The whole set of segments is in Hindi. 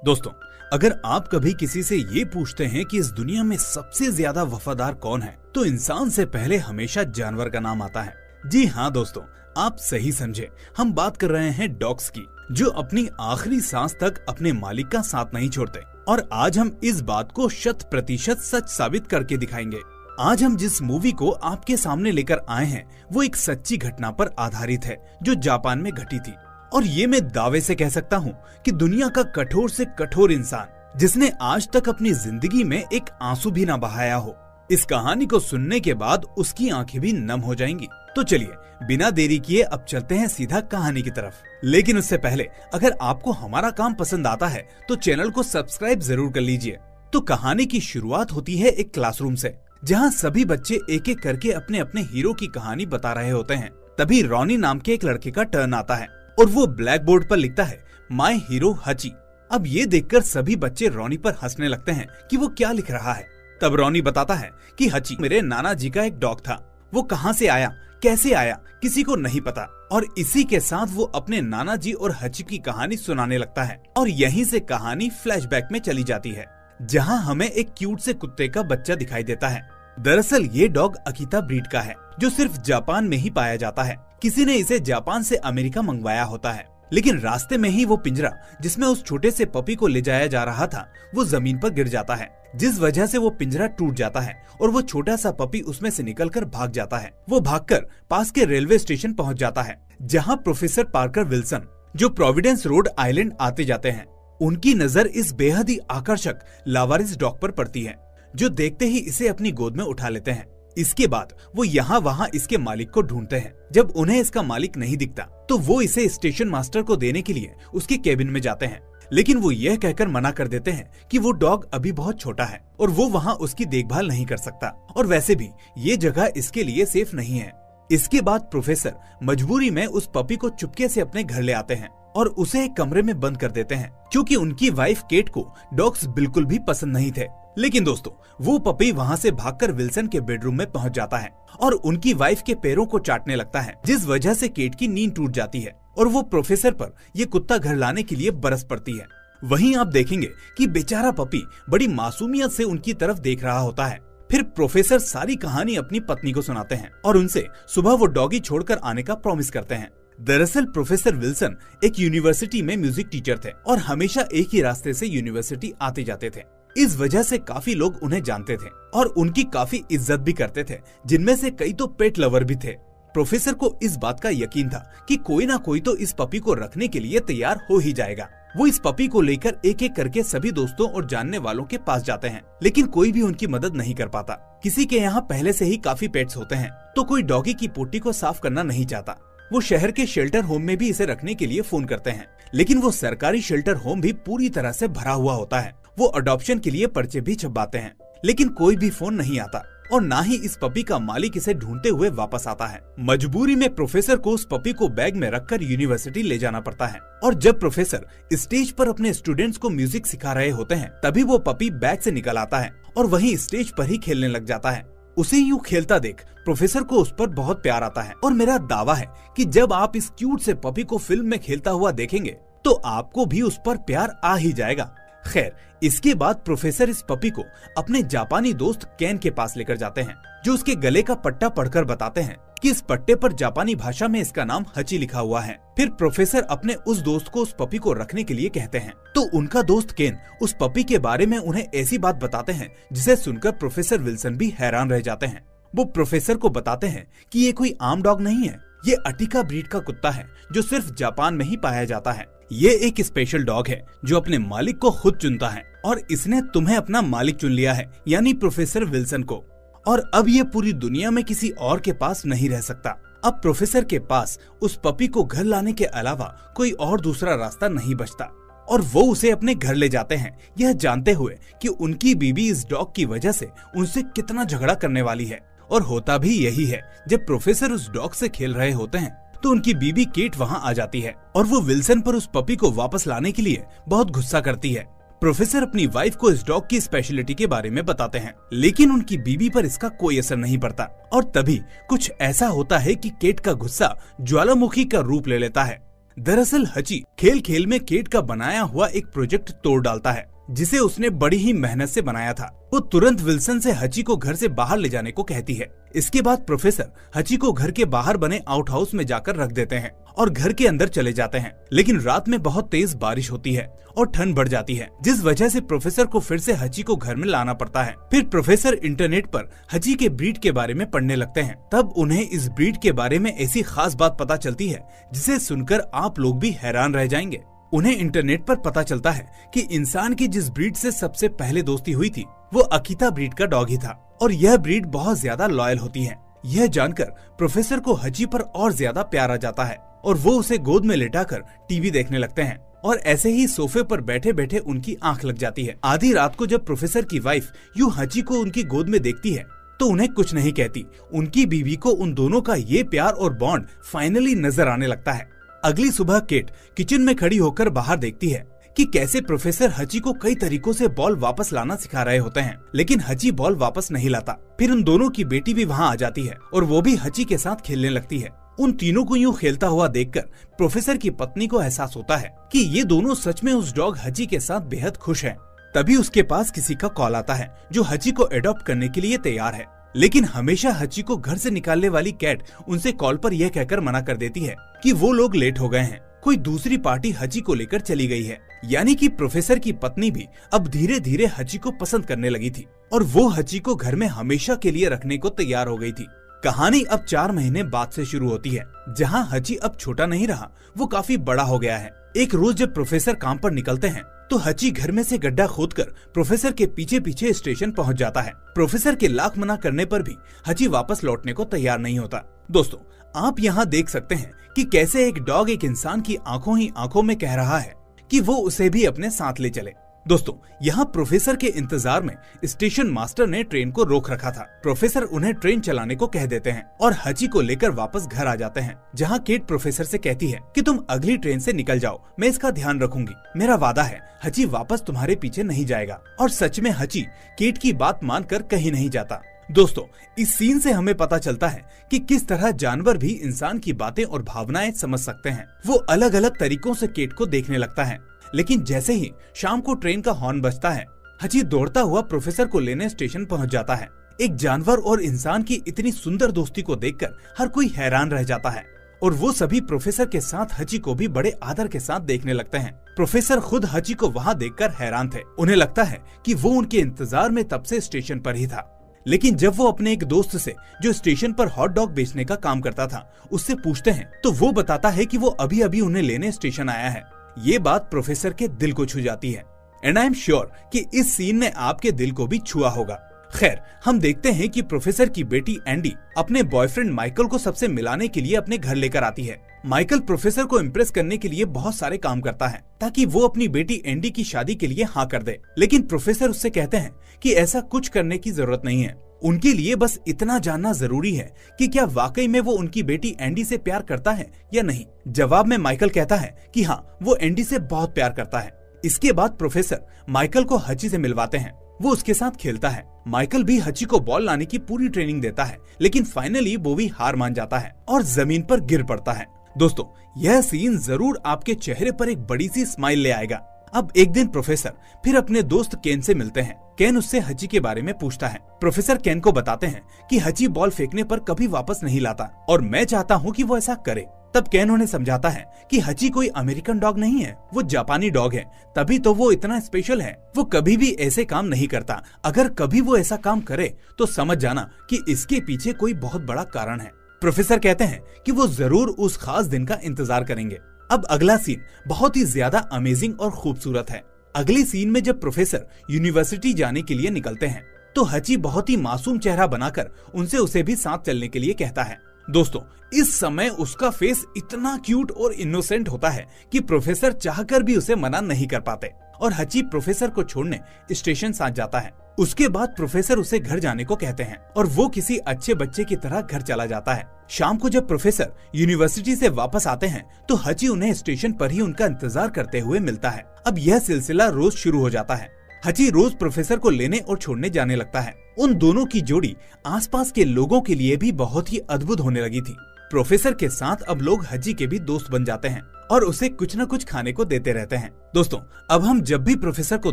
दोस्तों, अगर आप कभी किसी से ये पूछते हैं कि इस दुनिया में सबसे ज्यादा वफादार कौन है, तो इंसान से पहले हमेशा जानवर का नाम आता है। जी हाँ दोस्तों, आप सही समझे, हम बात कर रहे हैं डॉग्स की, जो अपनी आखिरी सांस तक अपने मालिक का साथ नहीं छोड़ते। और आज हम इस बात को 100% सच साबित करके दिखाएंगे। आज हम जिस मूवी को आपके सामने लेकर आए हैं, वो एक सच्ची घटना पर आधारित है, जो जापान में घटी थी। और ये मैं दावे से कह सकता हूँ कि दुनिया का कठोर से कठोर इंसान, जिसने आज तक अपनी जिंदगी में एक आंसू भी न बहाया हो, इस कहानी को सुनने के बाद उसकी आंखें भी नम हो जाएंगी। तो चलिए बिना देरी किए अब चलते हैं सीधा कहानी की तरफ। लेकिन उससे पहले अगर आपको हमारा काम पसंद आता है तो चैनल को सब्सक्राइब जरूर कर लीजिए। तो कहानी की शुरुआत होती है एक क्लासरूम से, जहाँ सभी बच्चे एक एक करके अपने अपने हीरो की कहानी बता रहे होते हैं। तभी रॉनी नाम के एक लड़के का टर्न आता है और वो ब्लैक बोर्ड पर लिखता है, माय हीरो हची। अब ये देखकर सभी बच्चे रॉनी पर हंसने लगते हैं कि वो क्या लिख रहा है। तब रॉनी बताता है कि हची मेरे नाना जी का एक डॉग था, वो कहाँ से आया, कैसे आया, किसी को नहीं पता। और इसी के साथ वो अपने नाना जी और हची की कहानी सुनाने लगता है। और यहीं से कहानी फ्लैशबैक में चली जाती है, जहाँ हमें एक क्यूट से कुत्ते का बच्चा दिखाई देता है। दरअसल ये डॉग अकीता ब्रीड का है, जो सिर्फ जापान में ही पाया जाता है। किसी ने इसे जापान से अमेरिका मंगवाया होता है, लेकिन रास्ते में ही वो पिंजरा जिसमें उस छोटे से पपी को ले जाया जा रहा था, वो जमीन पर गिर जाता है, जिस वजह से वो पिंजरा टूट जाता है और वो छोटा सा पपी उसमें से निकलकर भाग जाता है। वो भागकर पास के रेलवे स्टेशन पहुंच जाता है, जहां प्रोफेसर पार्कर विल्सन, जो प्रोविडेंस रोड आइलैंड आते जाते हैं, उनकी नजर इस बेहद ही आकर्षक लावारिस डॉग पर पड़ती है, जो देखते ही इसे अपनी गोद में उठा लेते हैं। इसके बाद वो यहाँ वहाँ इसके मालिक को ढूंढते हैं। जब उन्हें इसका मालिक नहीं दिखता तो वो इसे स्टेशन मास्टर को देने के लिए उसके केबिन में जाते हैं, लेकिन वो यह कहकर मना कर देते हैं कि वो डॉग अभी बहुत छोटा है और वो वहाँ उसकी देखभाल नहीं कर सकता, और वैसे भी ये जगह इसके लिए सेफ नहीं है। इसके बाद प्रोफेसर मजबूरी में उस पपी को चुपके से अपने घर ले आते हैं और उसे एक कमरे में बंद कर देते हैं, क्योंकि उनकी वाइफ केट को डॉग्स बिल्कुल भी पसंद नहीं थे। लेकिन दोस्तों, वो पपी वहाँ से भागकर विल्सन के बेडरूम में पहुँच जाता है और उनकी वाइफ के पैरों को चाटने लगता है, जिस वजह से केट की नींद टूट जाती है और वो प्रोफेसर पर ये कुत्ता घर लाने के लिए बरस पड़ती है। वहीं आप देखेंगे कि बेचारा पपी बड़ी मासूमियत से उनकी तरफ देख रहा होता है। फिर प्रोफेसर सारी कहानी अपनी पत्नी को सुनाते हैं और उनसे सुबह वो डॉगी छोड़कर आने का प्रॉमिस करते हैं। दरअसल प्रोफेसर विल्सन एक यूनिवर्सिटी में म्यूजिक टीचर थे और हमेशा एक ही रास्ते से यूनिवर्सिटी आते जाते थे। इस वजह से काफी लोग उन्हें जानते थे और उनकी काफी इज्जत भी करते थे, जिनमें से कई तो पेट लवर भी थे। प्रोफेसर को इस बात का यकीन था कि कोई ना कोई तो इस पपी को रखने के लिए तैयार हो ही जाएगा। वो इस पपी को लेकर एक एक करके सभी दोस्तों और जानने वालों के पास जाते हैं, लेकिन कोई भी उनकी मदद नहीं कर पाता। किसी के यहाँ पहले से ही काफी पेट्स होते हैं, तो कोई डॉगी की पोटी को साफ करना नहीं चाहता। वो शहर के शेल्टर होम में भी इसे रखने के लिए फोन करते हैं, लेकिन वो सरकारी शेल्टर होम भी पूरी तरह से भरा हुआ होता है। वो अडॉप्शन के लिए पर्चे भी छपवाते हैं, लेकिन कोई भी फोन नहीं आता और ना ही इस पपी का मालिक इसे ढूंढते हुए वापस आता है। मजबूरी में प्रोफेसर को उस पपी को बैग में रखकर यूनिवर्सिटी ले जाना पड़ता है। और जब प्रोफेसर स्टेज पर अपने स्टूडेंट्स को म्यूजिक सिखा रहे होते हैं, तभी वो पपी बैग से निकल आता है और वहीं स्टेज पर ही खेलने लग जाता है। उसे यूँ खेलता देख प्रोफेसर को उस पर बहुत प्यार आता है और मेरा दावा है कि जब आप इस क्यूट से पपी को फिल्म में खेलता हुआ देखेंगे तो आपको भी उस पर प्यार आ ही जाएगा। खैर, इसके बाद प्रोफेसर इस पपी को अपने जापानी दोस्त कैन के पास लेकर जाते हैं, जो उसके गले का पट्टा पढ़कर बताते हैं कि इस पट्टे पर जापानी भाषा में इसका नाम हची लिखा हुआ है। फिर प्रोफेसर अपने उस दोस्त को उस पपी को रखने के लिए कहते हैं, तो उनका दोस्त केन उस पपी के बारे में उन्हें ऐसी बात बताते हैं जिसे सुनकर प्रोफेसर विल्सन भी हैरान रह जाते हैं। वो प्रोफेसर को बताते हैं कि ये कोई आम डॉग नहीं है, ये अटिका ब्रीड का कुत्ता है, जो सिर्फ जापान में ही पाया जाता है। ये एक स्पेशल डॉग है जो अपने मालिक को खुद चुनता है और इसने तुम्हें अपना मालिक चुन लिया है, यानी प्रोफेसर विल्सन को। और अब ये पूरी दुनिया में किसी और के पास नहीं रह सकता। अब प्रोफेसर के पास उस पपी को घर लाने के अलावा कोई और दूसरा रास्ता नहीं बचता और वो उसे अपने घर ले जाते हैं, यह जानते हुए कि उनकी बीवी इस डॉग की वजह से उनसे कितना झगड़ा करने वाली है। और होता भी यही है, जब प्रोफेसर उस डॉग से खेल रहे होते हैं तो उनकी बीवी केट वहाँ आ जाती है और वो विल्सन पर उस पपी को वापस लाने के लिए बहुत गुस्सा करती है। प्रोफेसर अपनी वाइफ को इस डॉग की स्पेशलिटी के बारे में बताते हैं, लेकिन उनकी बीवी पर इसका कोई असर नहीं पड़ता। और तभी कुछ ऐसा होता है कि केट का गुस्सा ज्वालामुखी का रूप ले लेता है। दरअसल हची खेल खेल में केट का बनाया हुआ एक प्रोजेक्ट तोड़ डालता है, जिसे उसने बड़ी ही मेहनत से बनाया था। वो तुरंत विल्सन से हची को घर से बाहर ले जाने को कहती है। इसके बाद प्रोफेसर हची को घर के बाहर बने आउट हाउस में जाकर रख देते हैं और घर के अंदर चले जाते हैं। लेकिन रात में बहुत तेज बारिश होती है और ठंड बढ़ जाती है, जिस वजह से प्रोफेसर को फिर से हची को घर में लाना पड़ता है। फिर प्रोफेसर इंटरनेट पर हची के ब्रीड के बारे में पढ़ने लगते हैं। तब उन्हें इस ब्रीड के बारे में ऐसी खास बात पता चलती है जिसे सुनकर आप लोग भी हैरान रह जाएंगे। उन्हें इंटरनेट पर पता चलता है कि इंसान की जिस ब्रीड से सबसे पहले दोस्ती हुई थी वो अकीता ब्रीड का डॉग ही था और यह ब्रीड बहुत ज्यादा लॉयल होती है। यह जानकर प्रोफेसर को हची पर और ज्यादा प्यार आ जाता है और वो उसे गोद में लेटाकर टीवी देखने लगते हैं और ऐसे ही सोफे पर बैठे बैठे उनकी आंख लग जाती है। आधी रात को जब प्रोफेसर की वाइफ यूं हची को उनकी गोद में देखती है तो उन्हें कुछ नहीं कहती। उनकी बीवी को उन दोनों का ये प्यार और बॉन्ड फाइनली नजर आने लगता है। अगली सुबह केट किचन में खड़ी होकर बाहर देखती है कि कैसे प्रोफेसर हची को कई तरीकों से बॉल वापस लाना सिखा रहे होते हैं, लेकिन हची बॉल वापस नहीं लाता। फिर उन दोनों की बेटी भी वहाँ आ जाती है और वो भी हची के साथ खेलने लगती है। उन तीनों को यूं खेलता हुआ देखकर प्रोफेसर की पत्नी को एहसास होता है कि ये दोनों सच में उस डॉग हची के साथ बेहद खुश हैं। तभी उसके पास किसी का कॉल आता है जो हची को एडॉप्ट करने के लिए तैयार है। लेकिन हमेशा हची को घर से निकालने वाली कैट उनसे कॉल पर यह कहकर मना कर देती है कि वो लोग लेट हो गए हैं, कोई दूसरी पार्टी हची को लेकर चली गई है। यानी कि प्रोफेसर की पत्नी भी अब धीरे धीरे हची को पसंद करने लगी थी और वो हची को घर में हमेशा के लिए रखने को तैयार हो गई थी। कहानी अब 4 महीने बाद से शुरू होती है, जहाँ हची अब छोटा नहीं रहा, वो काफी बड़ा हो गया है। एक रोज जब प्रोफेसर काम पर निकलते हैं तो हची घर में से गड्ढा खोदकर प्रोफेसर के पीछे पीछे स्टेशन पहुंच जाता है। प्रोफेसर के लाख मना करने पर भी हची वापस लौटने को तैयार नहीं होता। दोस्तों, आप यहाँ देख सकते हैं कि कैसे एक डॉग एक इंसान की आंखों ही आंखों में कह रहा है कि वो उसे भी अपने साथ ले चले। दोस्तों, यहाँ प्रोफेसर के इंतजार में स्टेशन मास्टर ने ट्रेन को रोक रखा था। प्रोफेसर उन्हें ट्रेन चलाने को कह देते हैं और हची को लेकर वापस घर आ जाते हैं, जहाँ केट प्रोफेसर से कहती है कि तुम अगली ट्रेन से निकल जाओ, मैं इसका ध्यान रखूंगी, मेरा वादा है हची वापस तुम्हारे पीछे नहीं जाएगा। और सच में हची केट की बात मानकर कहीं नहीं जाता। दोस्तों, इस सीन से हमें पता चलता है कि किस तरह जानवर भी इंसान की बातें और भावनाएं समझ सकते हैं। वो अलग अलग तरीकों से केट को देखने लगता है। लेकिन जैसे ही शाम को ट्रेन का हॉर्न बजता है, हची दौड़ता हुआ प्रोफेसर को लेने स्टेशन पहुंच जाता है। एक जानवर और इंसान की इतनी सुंदर दोस्ती को देखकर हर कोई हैरान रह जाता है और वो सभी प्रोफेसर के साथ हची को भी बड़े आदर के साथ देखने लगते हैं। प्रोफेसर खुद हची को वहाँ देखकर हैरान थे। उन्हें लगता है कि वो उनके इंतजार में तब से स्टेशन पर ही था। लेकिन जब वो अपने एक दोस्त से जो स्टेशन पर हॉट डॉग बेचने का काम करता था उससे पूछते हैं तो वो बताता है कि वो अभी अभी उन्हें लेने स्टेशन आया है। ये बात प्रोफेसर के दिल को छू जाती है एंड आई एम श्योर कि इस सीन ने आपके दिल को भी छुआ होगा। खैर, हम देखते हैं कि प्रोफेसर की बेटी एंडी अपने बॉयफ्रेंड माइकल को सबसे मिलाने के लिए अपने घर लेकर आती है। माइकल प्रोफेसर को इम्प्रेस करने के लिए बहुत सारे काम करता है ताकि वो अपनी बेटी एंडी की शादी के लिए हाँ कर दे। लेकिन प्रोफेसर उससे कहते हैं कि ऐसा कुछ करने की जरूरत नहीं है, उनके लिए बस इतना जानना जरूरी है कि क्या वाकई में वो उनकी बेटी एंडी से प्यार करता है या नहीं। जवाब में माइकल कहता है कि हाँ, वो एंडी से बहुत प्यार करता है। इसके बाद प्रोफेसर माइकल को हची से मिलवाते हैं। वो उसके साथ खेलता है। माइकल भी हची को बॉल लाने की पूरी ट्रेनिंग देता है, लेकिन फाइनली वो भी हार मान जाता है और जमीन पर गिर पड़ता है। दोस्तों, यह सीन जरूर आपके चेहरे पर एक बड़ी सी स्माइल ले आएगा। अब एक दिन प्रोफेसर फिर अपने दोस्त केन से मिलते हैं। केन उससे हची के बारे में पूछता है। प्रोफेसर केन को बताते हैं कि हची बॉल फेंकने पर कभी वापस नहीं लाता और मैं चाहता हूँ कि वो ऐसा करे। तब केन उन्हें समझाता है कि हची कोई अमेरिकन डॉग नहीं है, वो जापानी डॉग है, तभी तो वो इतना स्पेशल है। वो कभी भी ऐसे काम नहीं करता। अगर कभी वो ऐसा काम करे तो समझ जाना कि इसके पीछे कोई बहुत बड़ा कारण है। प्रोफेसर कहते हैं कि वो जरूर उस खास दिन का इंतजार करेंगे। अब अगला सीन बहुत ही ज्यादा अमेजिंग और खूबसूरत है। अगली सीन में जब प्रोफेसर यूनिवर्सिटी जाने के लिए निकलते हैं तो हची बहुत ही मासूम चेहरा बनाकर उसे भी साथ चलने के लिए कहता है। दोस्तों, इस समय उसका फेस इतना क्यूट और इनोसेंट होता है कि प्रोफेसर चाहकर भी उसे मना नहीं कर पाते और हची प्रोफेसर को छोड़ने स्टेशन साथ जाता है। उसके बाद प्रोफेसर उसे घर जाने को कहते हैं और वो किसी अच्छे बच्चे की तरह घर चला जाता है। शाम को जब प्रोफेसर यूनिवर्सिटी से वापस आते हैं तो हची उन्हें स्टेशन पर ही उनका इंतजार करते हुए मिलता है। अब यह सिलसिला रोज शुरू हो जाता है। हची रोज प्रोफेसर को लेने और छोड़ने जाने लगता है। उन दोनों की जोड़ी आसपास के लोगों के लिए भी बहुत ही अद्भुत होने लगी थी। प्रोफेसर के साथ अब लोग हची के भी दोस्त बन जाते हैं और उसे कुछ न कुछ खाने को देते रहते हैं। दोस्तों, अब हम जब भी प्रोफेसर को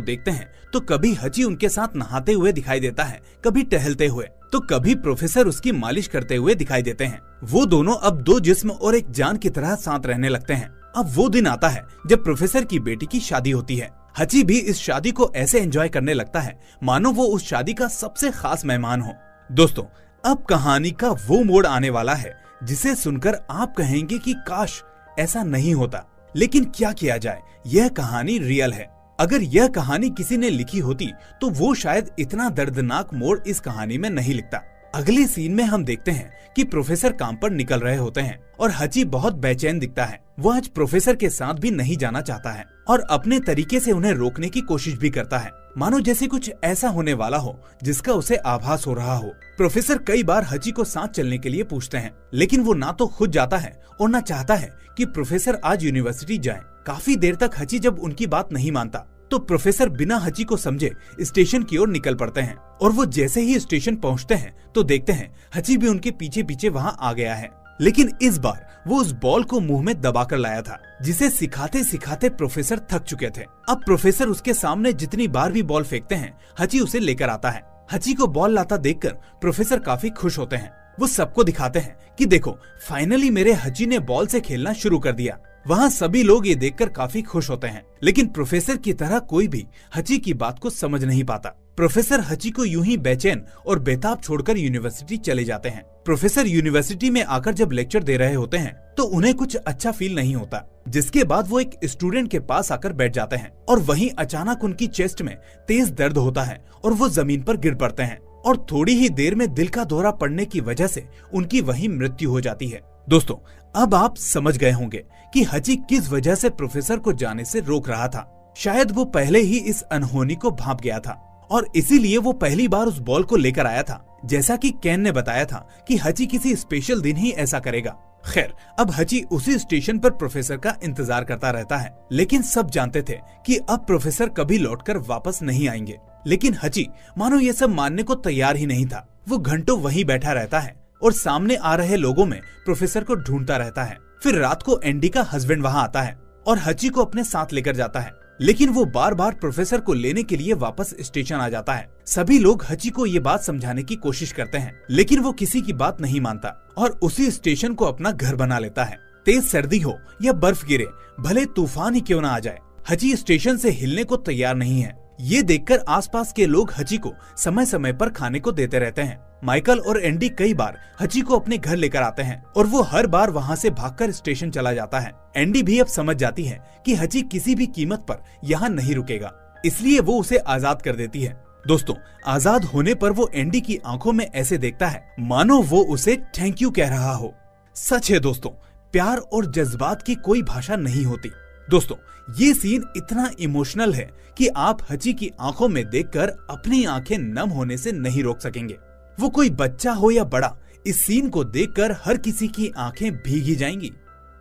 देखते हैं तो कभी हची उनके साथ नहाते हुए दिखाई देता है, कभी टहलते हुए, तो कभी प्रोफेसर उसकी मालिश करते हुए दिखाई देते हैं। वो दोनों अब दो जिस्म और एक जान की तरह साथ रहने लगते हैं। अब वो दिन आता है जब प्रोफेसर की बेटी की शादी होती है। हची भी इस शादी को ऐसे एंजॉय करने लगता है मानो वो उस शादी का सबसे खास मेहमान हो। दोस्तों, अब कहानी का वो मोड़ आने वाला है जिसे सुनकर आप कहेंगे कि काश ऐसा नहीं होता, लेकिन क्या किया जाए, यह कहानी रियल है। अगर यह कहानी किसी ने लिखी होती तो वो शायद इतना दर्दनाक मोड़ इस कहानी में नहीं लिखता। अगले सीन में हम देखते हैं कि प्रोफेसर काम पर निकल रहे होते हैं और हची बहुत बेचैन दिखता है। वो आज प्रोफेसर के साथ भी नहीं जाना चाहता है और अपने तरीके से उन्हें रोकने की कोशिश भी करता है, मानो जैसे कुछ ऐसा होने वाला हो जिसका उसे आभास हो रहा हो। प्रोफेसर कई बार हची को साथ चलने के लिए पूछते हैं, लेकिन वो ना तो खुद जाता है और ना चाहता है कि प्रोफेसर आज यूनिवर्सिटी जाए। काफी देर तक हची जब उनकी बात नहीं मानता तो प्रोफेसर बिना हची को समझे स्टेशन की ओर निकल पड़ते हैं और वो जैसे ही स्टेशन पहुंचते हैं तो देखते हैं हची भी उनके पीछे पीछे वहां आ गया है। लेकिन इस बार वो उस बॉल को मुंह में दबाकर लाया था जिसे सिखाते सिखाते प्रोफेसर थक चुके थे। अब प्रोफेसर उसके सामने जितनी बार भी बॉल फेंकते हैं हची उसे लेकर आता है। हची को बॉल लाता देखकर प्रोफेसर काफी खुश होते हैं। वो सबको दिखाते हैं कि देखो, फाइनली मेरे हची ने बॉल से खेलना शुरू कर दिया। वहाँ सभी लोग ये देखकर काफी खुश होते हैं, लेकिन प्रोफेसर की तरह कोई भी हची की बात को समझ नहीं पाता। प्रोफेसर हची को यूं ही बेचैन और बेताब छोड़कर यूनिवर्सिटी चले जाते हैं। प्रोफेसर यूनिवर्सिटी में आकर जब लेक्चर दे रहे होते हैं तो उन्हें कुछ अच्छा फील नहीं होता, जिसके बाद वो एक स्टूडेंट के पास आकर बैठ जाते हैं और वहीं अचानक उनकी चेस्ट में तेज दर्द होता है और वो जमीन पर गिर पड़ते हैं और थोड़ी ही देर में दिल का दौरा पड़ने की वजह से उनकी वहीं मृत्यु हो जाती है। दोस्तों, अब आप समझ गए होंगे कि हची किस वजह से प्रोफेसर को जाने से रोक रहा था। शायद वो पहले ही इस अनहोनी को भांप गया था और इसीलिए वो पहली बार उस बॉल को लेकर आया था। जैसा कि केन ने बताया था कि हची किसी स्पेशल दिन ही ऐसा करेगा। खैर, अब हची उसी स्टेशन पर प्रोफेसर का इंतजार करता रहता है, लेकिन सब जानते थे कि अब प्रोफेसर कभी लौटकर वापस नहीं आएंगे। लेकिन हची मानो ये सब मानने को तैयार ही नहीं था। वो घंटों वहीं बैठा रहता है और सामने आ रहे लोगों में प्रोफेसर को ढूंढता रहता है। फिर रात को एंडी का हस्बैंड वहाँ आता है और हची को अपने साथ लेकर जाता है, लेकिन वो बार बार प्रोफेसर को लेने के लिए वापस स्टेशन आ जाता है। सभी लोग हची को ये बात समझाने की कोशिश करते हैं, लेकिन वो किसी की बात नहीं मानता और उसी स्टेशन को अपना घर बना लेता है। तेज सर्दी हो या बर्फ गिरे, भले तूफान ही क्यों न आ जाए, हची स्टेशन से हिलने को तैयार नहीं है। ये देखकर आसपास के लोग हची को समय समय पर खाने को देते रहते हैं। माइकल और एंडी कई बार हची को अपने घर लेकर आते हैं और वो हर बार वहाँ से भागकर स्टेशन चला जाता है। एंडी भी अब समझ जाती है कि हची किसी भी कीमत पर यहाँ नहीं रुकेगा, इसलिए वो उसे आजाद कर देती है। दोस्तों, आजाद होने पर वो एंडी की आंखों में ऐसे देखता है मानो वो उसे थैंक यू कह रहा हो। सच है दोस्तों, प्यार और जज्बात की कोई भाषा नहीं होती। दोस्तों, ये सीन इतना इमोशनल है कि आप हची की आंखों में देखकर अपनी आंखें नम होने से नहीं रोक सकेंगे। वो कोई बच्चा हो या बड़ा, इस सीन को देखकर हर किसी की आंखें भीग ही जाएंगी।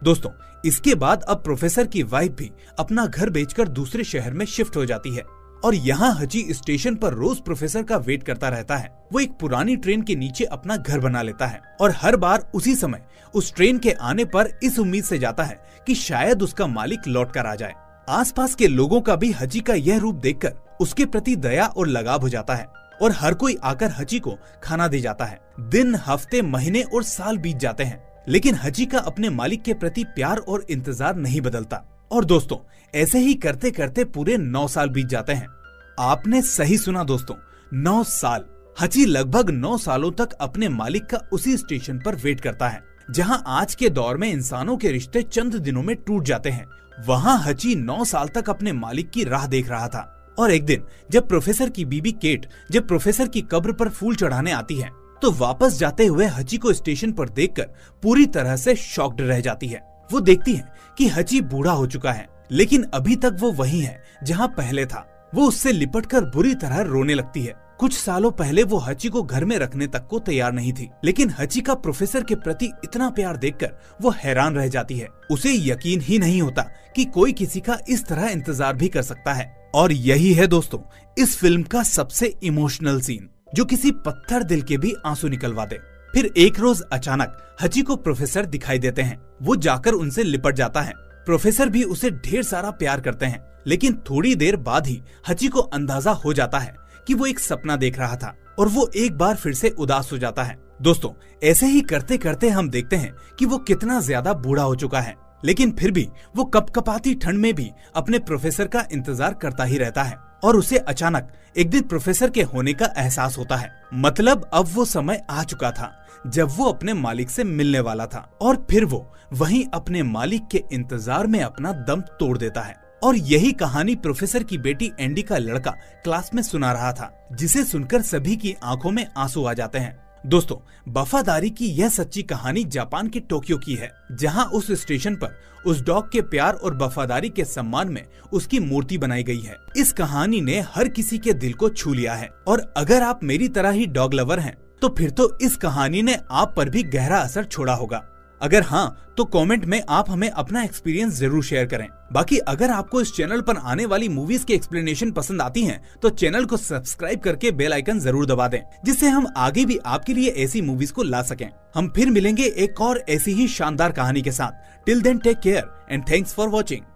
दोस्तों, इसके बाद अब प्रोफेसर की वाइफ भी अपना घर बेचकर दूसरे शहर में शिफ्ट हो जाती है और यहाँ हची स्टेशन पर रोज प्रोफेसर का वेट करता रहता है। वो एक पुरानी ट्रेन के नीचे अपना घर बना लेता है और हर बार उसी समय उस ट्रेन के आने पर इस उम्मीद से जाता है कि शायद उसका मालिक लौट कर आ जाए। आसपास के लोगों का भी हची का यह रूप देखकर उसके प्रति दया और लगाव हो जाता है और हर कोई आकर हची को खाना दे जाता है। दिन, हफ्ते, महीने और साल बीत जाते हैं, लेकिन हची का अपने मालिक के प्रति प्यार और इंतजार नहीं बदलता। और दोस्तों, ऐसे ही करते करते पूरे 9 साल बीत जाते हैं। आपने सही सुना दोस्तों, 9 साल। हची लगभग 9 सालों तक अपने मालिक का उसी स्टेशन पर वेट करता है जहां आज के दौर में इंसानों के रिश्ते चंद दिनों में टूट जाते हैं। वहां हची 9 साल तक अपने मालिक की राह देख रहा था और एक दिन जब प्रोफेसर की बीबी केट जब प्रोफेसर की कब्र पर फूल चढ़ाने आती है तो वापस जाते हुए हची को स्टेशन पर देखकर पूरी तरह से शॉक्ड रह जाती है। वो देखती है कि हची बूढ़ा हो चुका है, लेकिन अभी तक वो वही है जहां पहले था। वो उससे लिपटकर बुरी तरह रोने लगती है। कुछ सालों पहले वो हची को घर में रखने तक को तैयार नहीं थी, लेकिन हची का प्रोफेसर के प्रति इतना प्यार देखकर वो हैरान रह जाती है। उसे यकीन ही नहीं होता कि कोई किसी का इस तरह इंतजार भी कर सकता है। और यही है दोस्तों इस फिल्म का सबसे इमोशनल सीन, जो किसी पत्थर दिल के भी आंसू निकलवा दे। फिर एक रोज अचानक हची को प्रोफेसर दिखाई देते हैं। वो जाकर उनसे लिपट जाता है। प्रोफेसर भी उसे ढेर सारा प्यार करते हैं, लेकिन थोड़ी देर बाद ही हची को अंदाजा हो जाता है कि वो एक सपना देख रहा था और वो एक बार फिर से उदास हो जाता है। दोस्तों, ऐसे ही करते करते हम देखते हैं कि वो कितना ज्यादा बूढ़ा हो चुका है, लेकिन फिर भी वो कपकपाती ठंड में भी अपने प्रोफेसर का इंतजार करता ही रहता है। और उसे अचानक एक दिन प्रोफेसर के होने का एहसास होता है। मतलब अब वो समय आ चुका था जब वो अपने मालिक से मिलने वाला था, और फिर वो वहीं अपने मालिक के इंतजार में अपना दम तोड़ देता है। और यही कहानी प्रोफेसर की बेटी एंडी का लड़का क्लास में सुना रहा था, जिसे सुनकर सभी की आंखों में आंसू आ जाते हैं। दोस्तों, वफादारी की यह सच्ची कहानी जापान के टोक्यो की है, जहां उस स्टेशन पर उस डॉग के प्यार और वफादारी के सम्मान में उसकी मूर्ति बनाई गई है। इस कहानी ने हर किसी के दिल को छू लिया है, और अगर आप मेरी तरह ही डॉग लवर हैं, तो फिर तो इस कहानी ने आप पर भी गहरा असर छोड़ा होगा। अगर हाँ, तो कमेंट में आप हमें अपना एक्सपीरियंस जरूर शेयर करें। बाकी अगर आपको इस चैनल पर आने वाली मूवीज के एक्सप्लेनेशन पसंद आती हैं, तो चैनल को सब्सक्राइब करके बेल आइकन जरूर दबा दें, जिससे हम आगे भी आपके लिए ऐसी मूवीज को ला सकें। हम फिर मिलेंगे एक और ऐसी ही शानदार कहानी के साथ। Till then take care and thanks for watching.